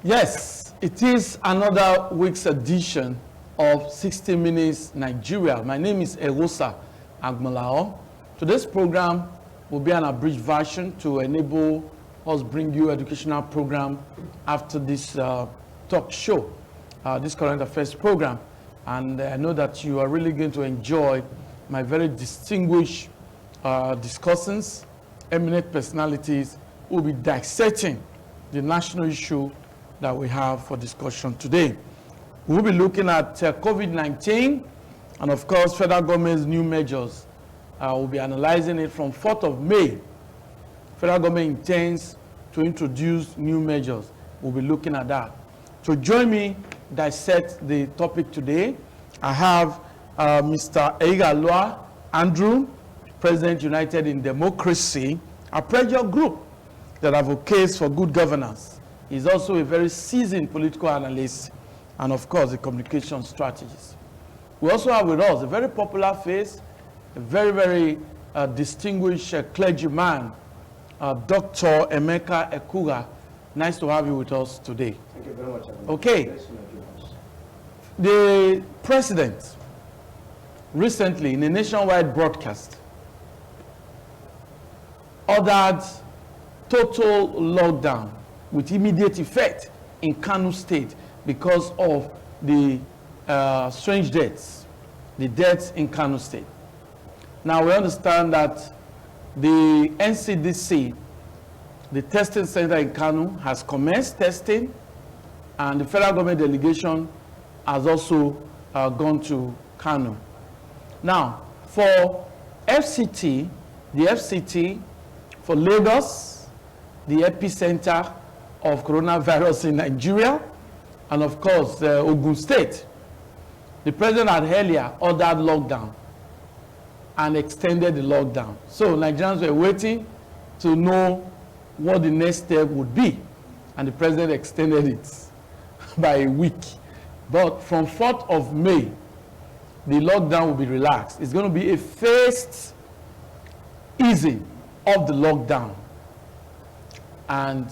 Yes, it is another week's edition of 60 Minutes Nigeria. My name is Erosa Agmalao. Today's program will be an abridged version to enable us bring you educational program after this talk show, this current affairs program. And I know that you are really going to enjoy my very distinguished discussants, eminent personalities who will be dissecting the national issue that we have for discussion today. We'll be looking at COVID-19 and, of course, federal government's new measures. We'll be analyzing it from 4th of May. Federal government intends to introduce new measures. We'll be looking at that. To join me dissect the topic today, I have Mr. Eigalua Andrew, President United in Democracy, a pressure group that advocates for good governance. He's also a very seasoned political analyst and, of course, a communication strategist. We also have with us a very popular face, a very distinguished clergyman, Dr. Emeka Ekuga. Nice to have you with us today. Thank you very much. Okay. The president recently, in a nationwide broadcast, ordered total lockdown with immediate effect in Kano State because of the strange deaths, the deaths in Kano State. Now we understand that the NCDC, the testing center in Kano, has commenced testing, and the federal government delegation has also gone to Kano. Now, for FCT, the FCT for Lagos, the epicenter of coronavirus in Nigeria, and of course, Ogun State, the president had earlier ordered lockdown and extended the lockdown. So Nigerians were waiting to know what the next step would be, and the president extended it by a week. But from 4th of May, the lockdown will be relaxed. It's going to be a phased easing of the lockdown. And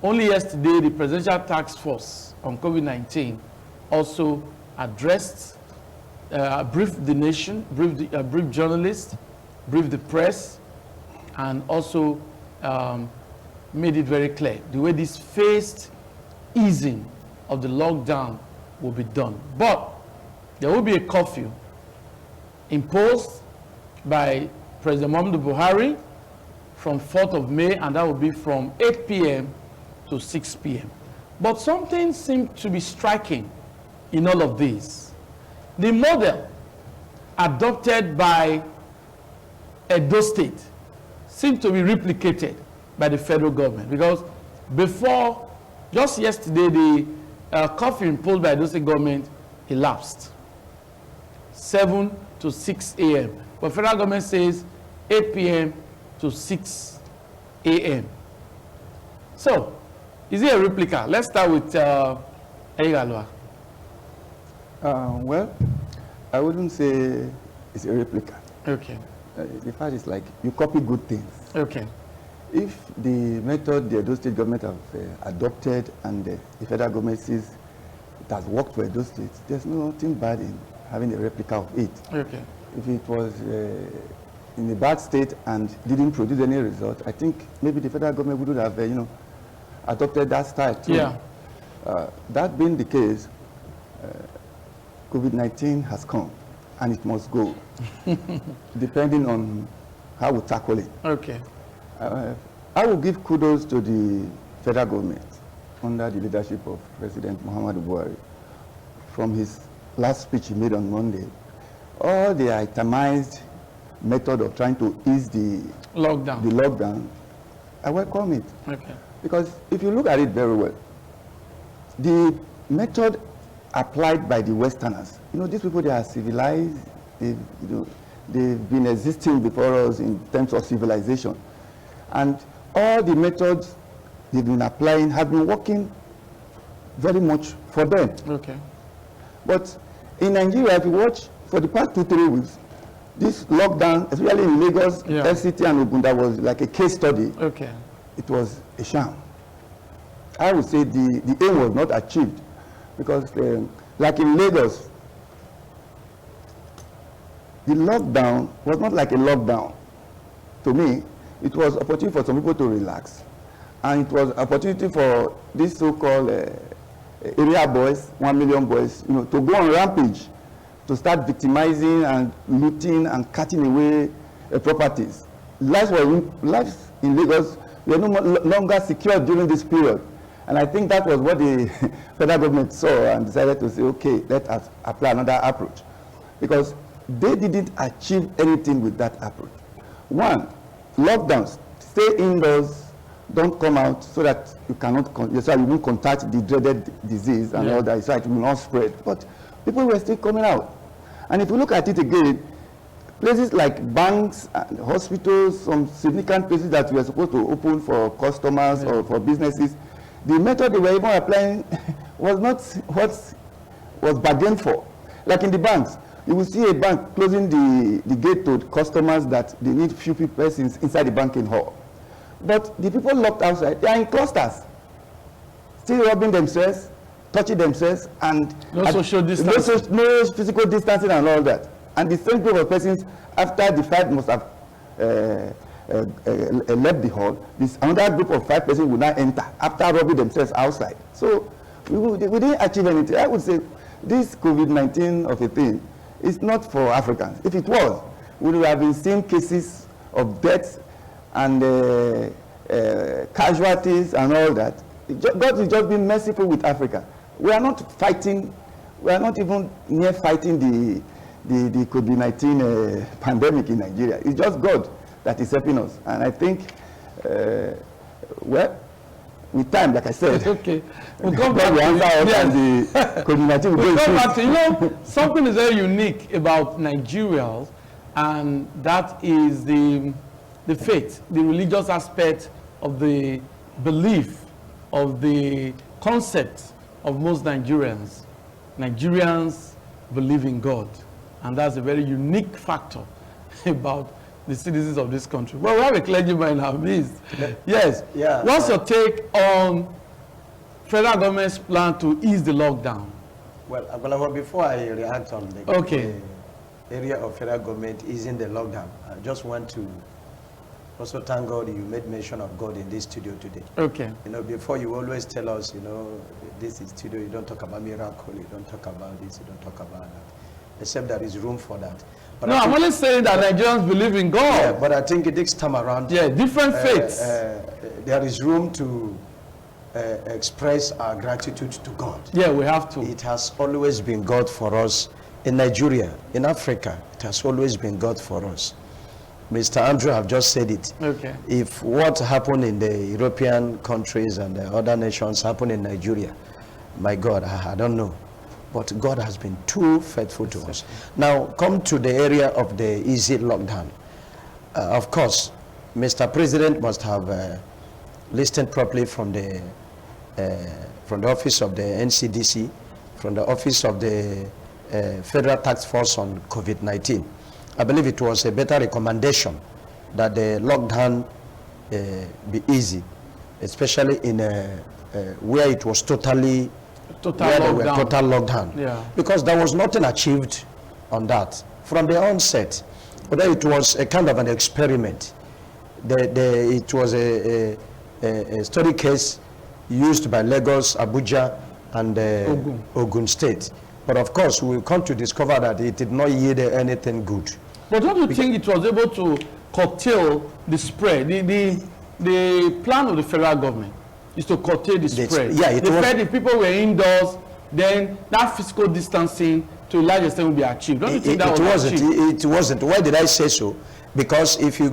only yesterday, the Presidential Task Force on COVID-19 also addressed, briefed the nation, briefed journalists, briefed the press, and also made it very clear the way this phased easing of the lockdown will be done. But there will be a curfew imposed by President Muhammadu Buhari from 4th of May, and that will be from 8 p.m. to 6 p.m. But something seemed to be striking in all of this. The model adopted by Edo State seemed to be replicated by the federal government, because before, just yesterday, the curfew imposed by the State government elapsed, 7 to 6 a.m. But federal government says 8 p.m. to 6 a.m. So, is it a replica? Let's start with Eigalua. Well, I wouldn't say it's a replica. Okay. The fact is, like, you copy good things. Okay. If the method the Edo State government have adopted and the federal government says it has worked for Edo State, there's nothing bad in having a replica of it. Okay. If it was in a bad state and didn't produce any result, I think maybe the federal government would have, adopted that style too. Yeah. That being the case, COVID-19 has come and it must go, depending on how we tackle it. Okay. I will give kudos to the federal government under the leadership of President Muhammadu Buhari. From his last speech he made on Monday, all the itemized method of trying to ease the lockdown, I welcome it. Okay. Because if you look at it very well, the method applied by the Westerners, these people, they are civilized, they've been existing before us in terms of civilization. And all the methods they've been applying have been working very much for them. Okay. But in Nigeria, if you watch, for the past 2-3 weeks, this lockdown, especially in Lagos, FCT and Ogun, that was like a case study. Okay. It was a sham. I would say the aim was not achieved because, like in Lagos, the lockdown was not like a lockdown. To me, it was opportunity for some people to relax, and it was opportunity for these so-called area boys, 1 million boys, to go on rampage, to start victimizing and looting and cutting away properties. Lives in Lagos were no longer secure during this period. And I think that was what the federal government saw and decided to say, okay, let us apply another approach. Because they didn't achieve anything with that approach. One, lockdowns, stay indoors, don't come out so that you cannot, so you won't contact the dreaded disease and all that, so it will not spread. But people were still coming out. And if you look at it again, places like banks, and hospitals, some significant places that were supposed to open for customers or for businesses, the method they were even applying was not what was bargained for. Like in the banks, you will see a bank closing the gate to customers that they need few persons inside the banking hall. But the people locked outside, they are in clusters, still rubbing themselves, touching themselves, and no social distancing. No physical distancing and all that. And the same group of persons, after the fight must have left the hall, this another group of 5 persons will now enter after rubbing themselves outside. So we didn't achieve anything. I would say this COVID-19 of a thing is not for Africans. If it was, we would have been seeing cases of deaths and casualties and all that. God has just been merciful with Africa. We are not fighting, we are not even near fighting the COVID-19 pandemic in Nigeria. It's just God that is helping us. And I think, well, with time, like I said, okay. We'll come back to the COVID-19. We'll come back to, something is very unique about Nigerians, and that is the faith, the religious aspect of the belief, of the concept of most Nigerians. Nigerians believe in God, and that's a very unique factor about the citizens of this country. Well, we have a clergyman in our midst. Yes. Yeah. What's your take on federal government's plan to ease the lockdown? Well, before I react on the area of federal government easing the lockdown, I just want to also thank God you made mention of God in this studio today. Okay. Before you always tell us, this is studio, you don't talk about miracle, you don't talk about this, you don't talk about that, except there is room for that. But no, I'm only saying that Nigerians believe in God. Yeah, but I think it takes time around. Yeah, different faiths. There is room to express our gratitude to God. Yeah, we have to. It has always been God for us in Nigeria, in Africa. It has always been God for us. Mr. Andrew have just said it. Okay. If what happened in the European countries and the other nations happened in Nigeria, my God, I don't know. But God has been too faithful to us. Now, come to the area of the easy lockdown. Of course, Mr. President must have listened properly from the office of the NCDC, from the office of the Federal Task Force on COVID-19. I believe it was a better recommendation that the lockdown be easy, especially in where it was total lockdown. Yeah. Because there was nothing achieved on that from the onset. But it was a kind of an experiment. It was a study case used by Lagos, Abuja, and Ogun State. But of course, we come to discover that it did not yield anything good. But don't you think it was able to curtail the spread? The plan of the federal government is to curtail the spread. Yeah, it they was. said if people were indoors, then that physical distancing to a large extent will be achieved. Don't you think that was achieved? It wasn't. Why did I say so? Because if you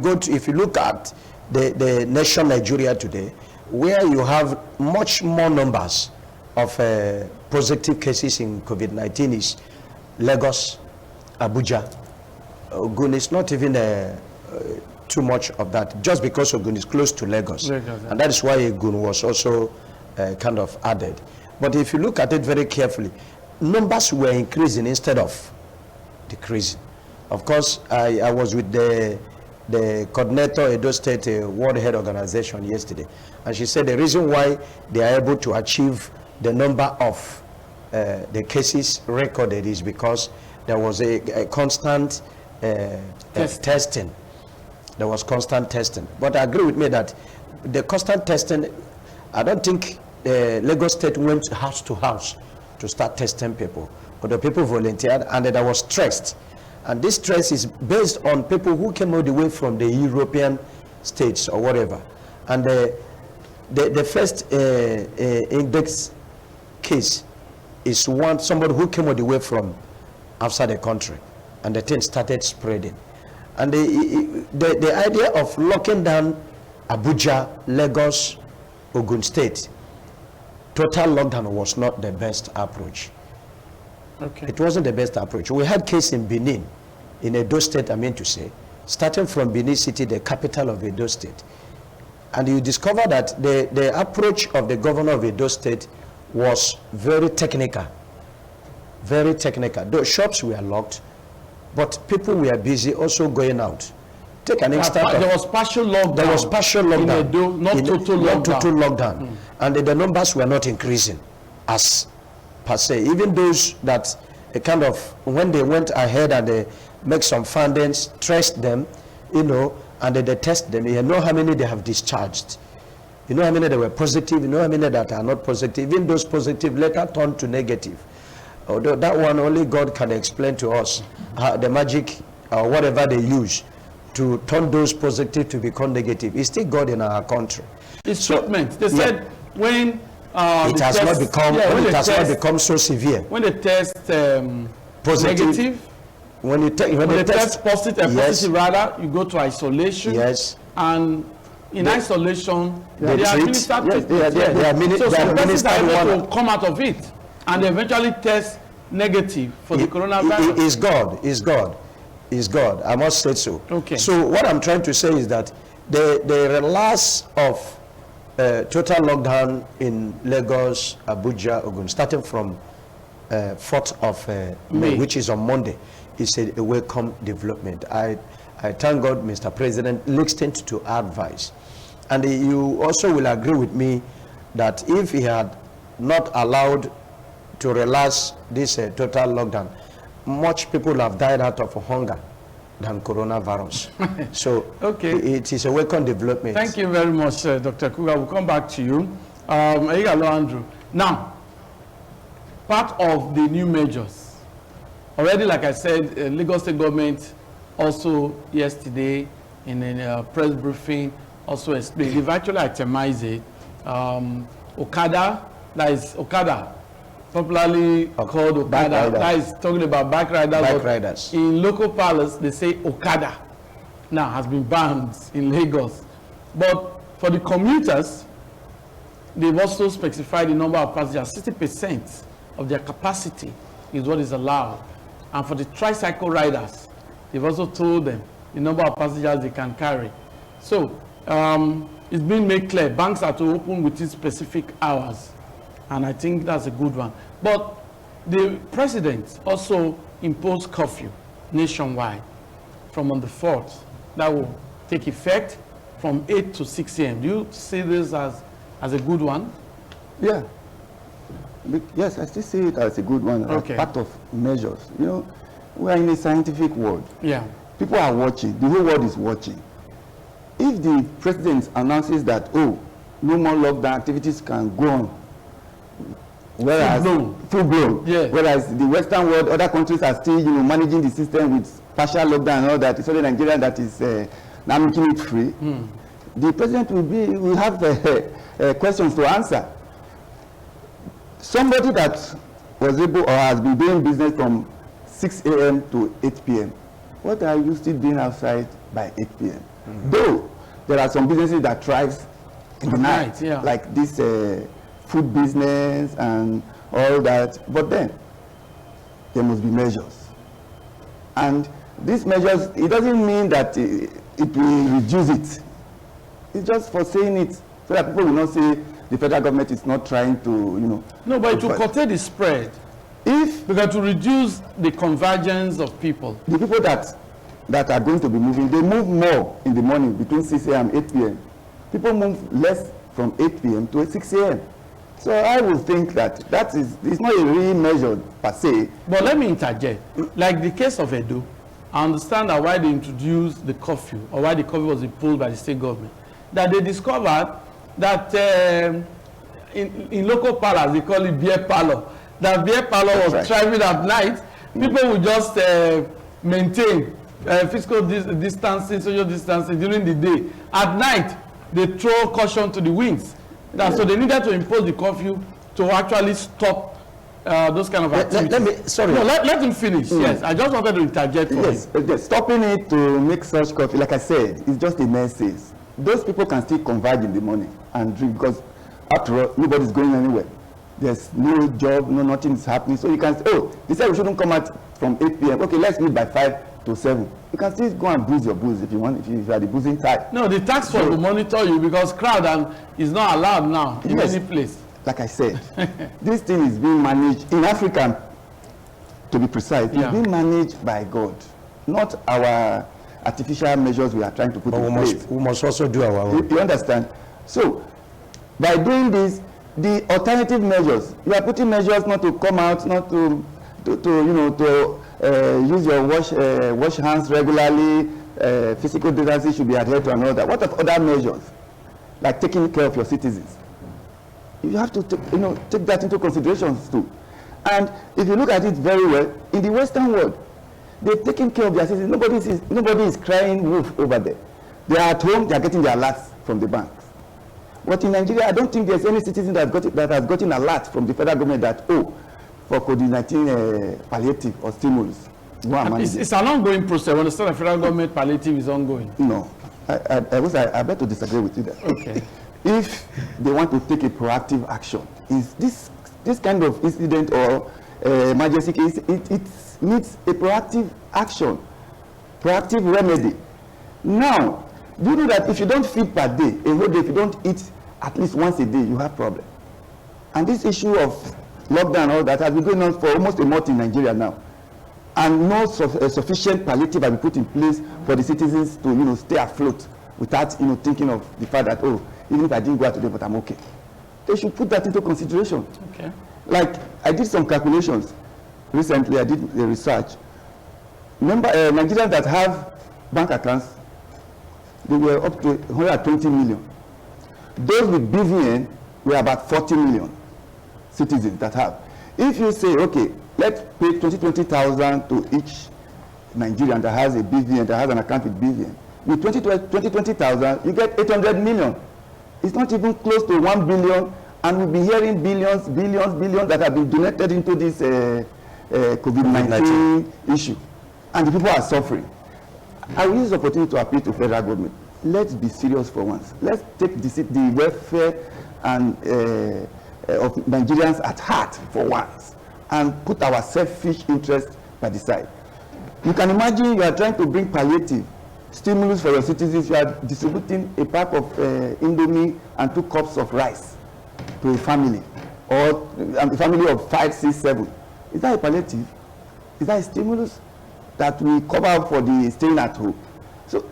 look at the nation Nigeria today, where you have much more numbers of positive cases in COVID-19 is Lagos, Abuja. Ogun is not even too much of that, just because Ogun is close to Lagos. And that is why Ogun was also kind of added. But if you look at it very carefully, numbers were increasing instead of decreasing. Of course, I was with the the coordinator Edo State World Health Organization yesterday, and she said the reason why they are able to achieve the number of the cases recorded is because there was a constant testing. There was constant testing. But I agree with me that the constant testing, I don't think Lagos State went house to house to start testing people, but the people volunteered, and there was stress. And this stress is based on people who came all the way from the European states or whatever. And the first index case is somebody who came all the way from outside the country, and the thing started spreading. And the idea of locking down Abuja, Lagos, Ogun State, total lockdown was not the best approach. Okay. It wasn't the best approach. We had case in Benin, in Edo State, I mean to say, starting from Benin City, the capital of Edo State. And you discover that the approach of the governor of Edo State was very technical. Very technical. The shops were locked, but people were busy also going out. Take an instance. There was partial lockdown. There was partial lockdown. In Edo, not total lockdown. Not total lockdown. And the numbers were not increasing as per se. Even those that kind of, when they went ahead and they make some findings, traced them, you know, and they test them, you know how many they have discharged. You know how many they were positive, you know how many that are not positive. Even those positive later turned to negative. Although that one only God can explain to us, the magic or whatever they use to turn those positive to become negative. It's still God in our country. It's treatment. They said when it has not become so severe. When they test positive, negative, when they test positive, positive rather, you go to isolation. Yes. And in isolation, they are administered treatment. So some persons are able to come out of it, and they eventually test negative for the coronavirus. Is God. I must say so. Okay. So what I'm trying to say is that the relax of total lockdown in Lagos, Abuja, Ogun, starting from 4th of May, which is on Monday, is a welcome development. I thank God Mr. President listened to advice. And you also will agree with me that if he had not allowed to relax this total lockdown, much people have died out of hunger than coronavirus. So it is a welcome development. Thank you very much, Dr. Kuga. We'll come back to you. Andrew. Now, part of the new measures, already, like I said, Lagos State government also yesterday in a press briefing also explained. They've actually itemized it. Okada, popularly called Okada, that is talking about bike riders. In local parlance, they say Okada now has been banned in Lagos. But for the commuters, they've also specified the number of passengers. 60% of their capacity is what is allowed. And for the tricycle riders, they've also told them the number of passengers they can carry. So it's been made clear, banks are to open within specific hours. And I think that's a good one. But the president also imposed curfew nationwide from on the 4th. That will take effect from 8 to 6 a.m. Do you see this as a good one? Yeah. Yes, I still see it as a good one, as part of measures. You know, we are in a scientific world. Yeah. People are watching. The whole world is watching. If the president announces that, no more lockdown activities can go on, whereas full blown. Yeah. Whereas the Western world, other countries are still, managing the system with partial lockdown and all that. It's only Nigeria that is now making it free. The president will have questions to answer. Somebody that was able or has been doing business from 6 a.m. to 8 p.m. What are you still doing outside by 8 p.m.? Though there are some businesses that thrive in the night, like this food business and all that, but then there must be measures. And these measures, it doesn't mean that it will reduce it. It's just for saying it so that people will not say the federal government is not trying to, No, but it will curtail the spread. Because to reduce the convergence of people. The people that that are going to be moving, they move more in the morning between 6 a.m. and 8 p.m. People move less from 8 p.m. to 6 a.m. So I would think that it's not a real measure per se. But let me interject. Like the case of Edo, I understand that why they introduced the curfew, or why the curfew was imposed by the state government, that they discovered that in local parlors, they call it beer parlor, that beer parlor was thriving at night. People would just maintain physical distancing, social distancing during the day. At night, they throw caution to the winds. So they needed to impose the curfew to actually stop those kind of activities. Let him finish. Yes, I just wanted to interject for him. Yes, stopping it to make such curfew, like I said, is just a message. Those people can still converge in the morning and drink, because after all, nobody's going anywhere. There's no job, nothing is happening. So you can say, oh, they said we shouldn't come out from 8 p.m. Okay, let's meet by 5 to 7. You can still go and booze your booze if you want, if you are the boozing type. No, the task force will monitor you, because crowd is not allowed now in any place. Like I said, this thing is being managed in Africa, to be precise. It's being managed by God, not our artificial measures we are trying to put in place. We must also do our own. You understand? So, by doing this, the alternative measures, you are putting measures not to come out, not to use your wash hands regularly, physical distancing should be adhered to, and all that. What of other measures, like taking care of your citizens? You have to take that into consideration too. And if you look at it very well, in the Western world, they've taken care of their citizens. Nobody is crying wolf over there. They are at home, they are getting their alerts from the banks. But in Nigeria, I don't think there's any citizen that has gotten an alert from the federal government that, oh, for COVID-19 palliative or stimulus. It's an ongoing process. I understand the federal government palliative is ongoing. No, I bet to disagree with you there. Okay. If they want to take a proactive action, is this kind of incident or emergency case, it needs a proactive action, proactive remedy. Now, do you know that if you don't feed per day, a whole day, if you don't eat at least once a day, you have problem? And this issue of lockdown, all that has been going on for almost a month in Nigeria now, and no sufficient palliative has been put in place for the citizens to stay afloat without thinking of the fact that, oh, even if I didn't go out today, but I'm okay. They should put that into consideration. Okay. Like, I did some calculations recently. I did the research. Remember, Nigerians that have bank accounts, they were up to 120 million. Those with BVN were about 40 million citizens that have. If you say, okay, let's pay 20,000 to each Nigerian that has a BVN, that has an account with BVN, with 20,000, you get 800 million. It's not even close to 1 billion, and we'll be hearing billions that have been donated into this COVID-19 issue. And the people are suffering. I will use this opportunity to appeal to federal government. Let's be serious for once. Let's take the welfare and of Nigerians at heart for once, and put our selfish interests by the side. You can imagine you are trying to bring palliative stimulus for your citizens. You are distributing a pack of Indomie and 2 cups of rice to a family, or a family of 5, 6, 7. Is that a palliative? Is that a stimulus that will cover for the staying at home? So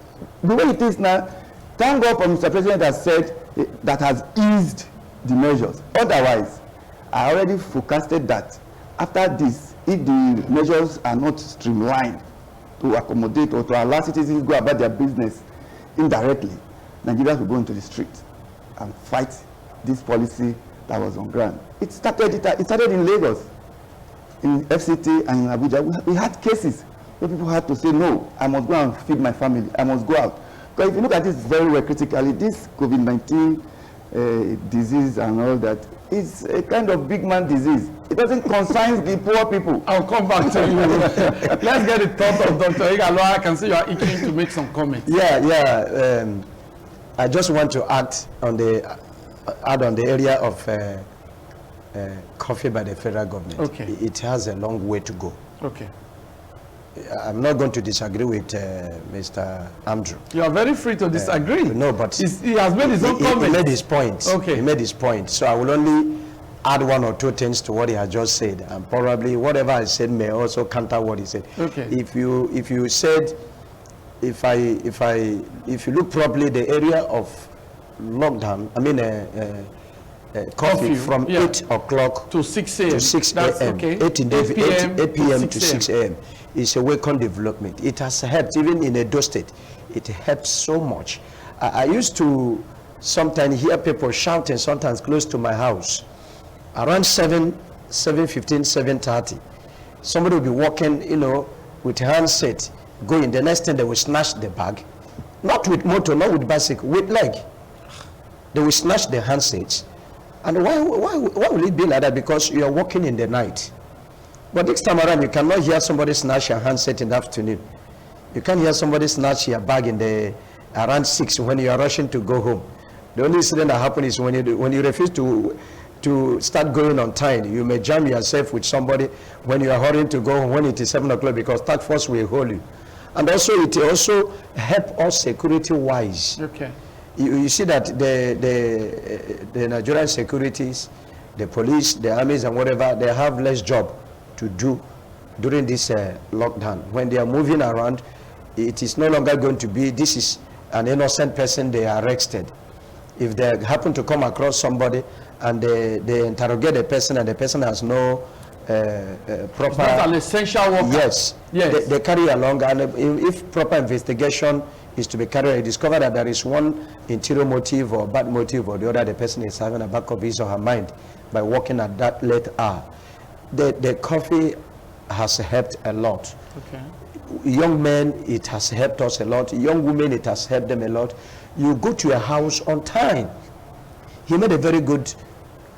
the way it is now, thank God for Mr. President has said that has eased the measures. Otherwise, I already forecasted that after this, if the measures are not streamlined to accommodate or to allow citizens to go about their business indirectly, Nigerians will go into the street and fight this policy that was on ground. It started in Lagos, in FCT and in Abuja. We had cases where people had to say, no, I must go and feed my family. I must go out. Because if you look at this very well critically, this COVID-19 disease and all that is a kind of big man disease. It doesn't concern the poor people. I'll come back to you. Let's get the thoughts of Dr. Igalo. I can see you are itching to make some comments. I just want to add on the area of curfew by the federal government. Okay. It has a long way to go. Okay. I'm not going to disagree with Mr. Andrew. You are very free to disagree. No, but he has made his own comment. He made his point. Okay. He made his point. So I will only add 1 or 2 things to what he has just said, and probably whatever I said may also counter what he said. Okay. If you said if you look properly, the area of lockdown, I mean, curfew from 8 o'clock to 6 a.m. to 6 a.m. Okay. 8 p.m. to 6 a.m. is a welcome development. It has helped, even in Edo State, it helps so much. I used to sometimes hear people shouting, sometimes close to my house, around 7:15, 7:30. Somebody will be walking, with handset, going. The next thing they will snatch the bag, not with motor, not with bicycle, with leg. They will snatch the handsets. And why will it be like that? Because you are walking in the night. But this time around, you cannot hear somebody snatch your handset in the afternoon. You can't hear somebody snatch your bag around 6 when you are rushing to go home. The only incident that happens is when you refuse to start going on time. You may jam yourself with somebody when you are hurrying to go home when it is 7 o'clock, because that force will hold you. And also, it also help us security-wise. Okay. You see that the Nigerian securities, the police, the armies and whatever, they have less job to do during this lockdown. When they are moving around, it is no longer going to be, this is an innocent person they are arrested. If they happen to come across somebody and they interrogate the person and the person has no proper... It's not an essential worker. Yes. They carry along, and if proper investigation is to be carried, I discover that there is one interior motive or bad motive or the other, the person is having a back of his or her mind by working at that late hour. The coffee has helped a lot. Okay. Young men, it has helped us a lot. Young women, it has helped them a lot. You go to your house on time. He made a very good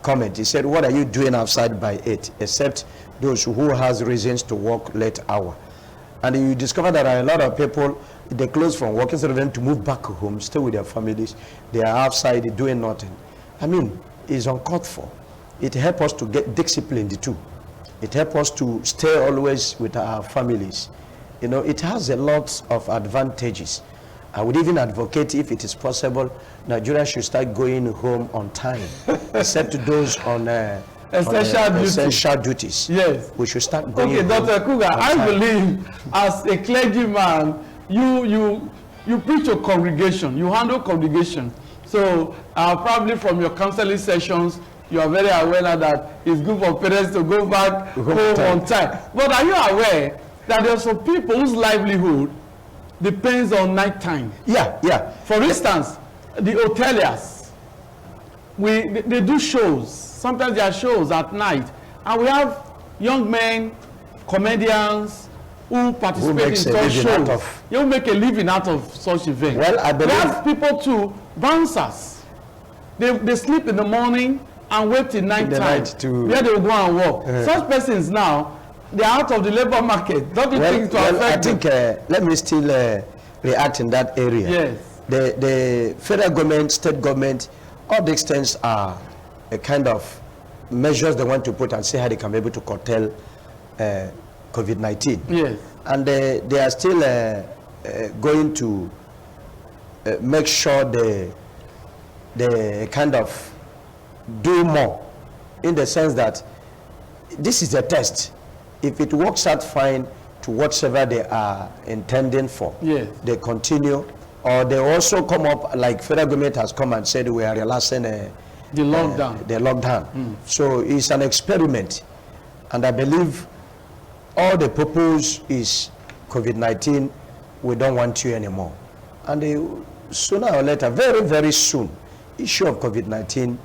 comment. He said, what are you doing outside by 8? Except those who has reasons to work late hour. And you discover that there are a lot of people, they close from work, instead of them to move back home, stay with their families. They are outside doing nothing. I mean, it's uncalled for. It helps us to get disciplined too. It helps us to stay always with our families. It has a lot of advantages. I would even advocate, if it is possible, Nigeria should start going home on time, except those on essential duties. Yes. We should start going home. Okay, Dr. Kuga, I believe as a clergyman, you preach a congregation, you handle congregation. So probably from your counseling sessions, you are very aware now that it's good for parents to go back home on time. But are you aware that there are some people whose livelihood depends on night time? Yeah. For instance, the hoteliers, they do shows. Sometimes there are shows at night, and we have young men, comedians who participate in such shows. You make a living out of such events. Well, I believe we have people too, bouncers. They sleep in the morning and wait till night time. Where they will go and work. Such persons now, they are out of the labor market. Don't you think to affect them? I think, let me still react in that area. Yes. The federal government, state government, all these things are a kind of measures they want to put and see how they can be able to curtail COVID-19. Yes. And they are still going to make sure they kind of do more, in the sense that this is a test. If it works out fine to whatever they are intending for, yes, they continue, or they also come up, like federal government has come and said we are relaxing the lockdown. So it's an experiment, and I believe all the purpose is COVID-19, we don't want you anymore. And sooner or later, very, very soon, issue of COVID-19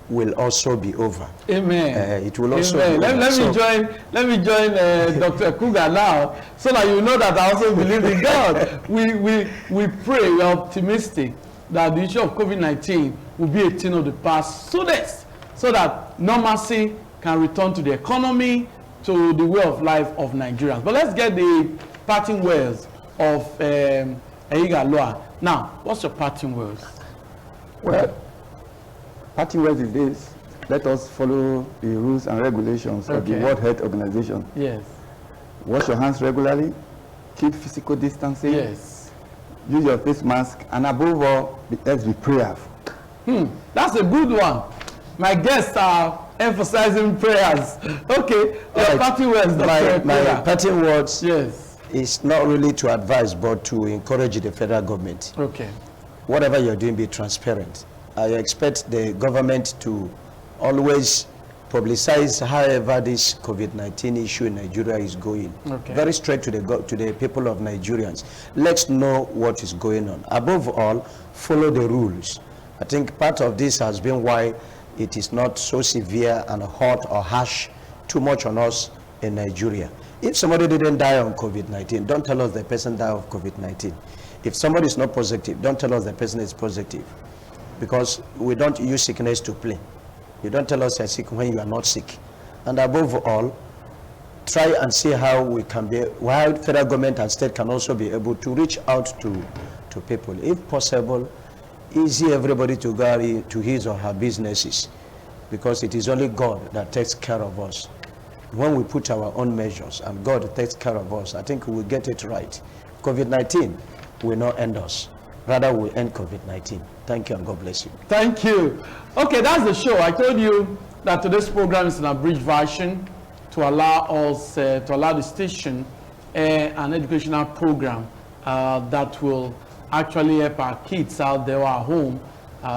will also be over. Amen. It will also Amen. be over. Let me join Dr. Kuga now, so that you know that I also believe in God. We pray, we are optimistic that the issue of COVID-19 will be a thing of the past soonest, so that normalcy can return to the economy, to the way of life of Nigerians. But let's get the parting words of Eiga Loa. Now, what's your parting words? Well, parting words is this: let us follow the rules and regulations of the World Health Organization. Yes. Wash your hands regularly, keep physical distancing. Yes. Use your face mask, and above all, let's be prayerful. That's a good one. My guests are emphasizing prayers. Okay, your parting words. My parting words. Yes. is not really to advise, but to encourage the federal government. Okay. Whatever you're doing, be transparent. I expect the government to always publicize however this COVID-19 issue in Nigeria is going. Okay. Very straight to the people of Nigerians. Let's know what is going on. Above all, follow the rules. I think part of this has been why it is not so severe and hot or harsh too much on us in Nigeria. If somebody didn't die on COVID-19, don't tell us the person died of COVID-19. If somebody is not positive, don't tell us the person is positive. Because we don't use sickness to play. You don't tell us you're sick when you are not sick. And above all, try and see how we can be, how federal government and state can also be able to reach out to people. If possible, easy everybody to go to his or her businesses, because it is only God that takes care of us. When we put our own measures and God takes care of us, I think we will get it right. COVID-19 will not end us. Rather, we'll end COVID-19. Thank you and God bless you. Thank you. Okay, that's the show. I told you that today's program is an abridged version to allow us, to allow the station an educational program that will actually help our kids out there at home.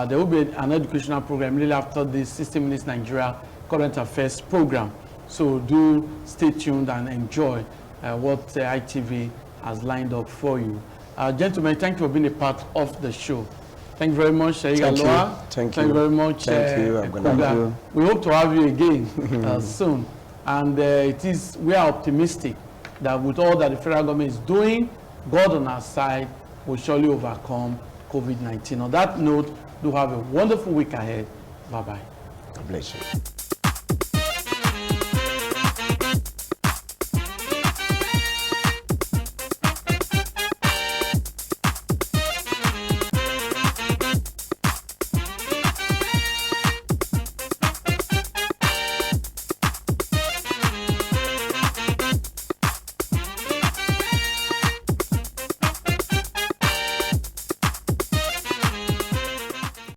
There will be an educational program really after the 60 Minutes Nigeria Current Affairs program. So do stay tuned and enjoy what ITV has lined up for you. Gentlemen, thank you for being a part of the show. Thank you very much, Thank you. Thank you very much. Thank you. We hope to have you again soon. And we are optimistic that with all that the federal government is doing, God on our side will surely overcome COVID-19. On that note, do have a wonderful week ahead. Bye-bye. God bless you.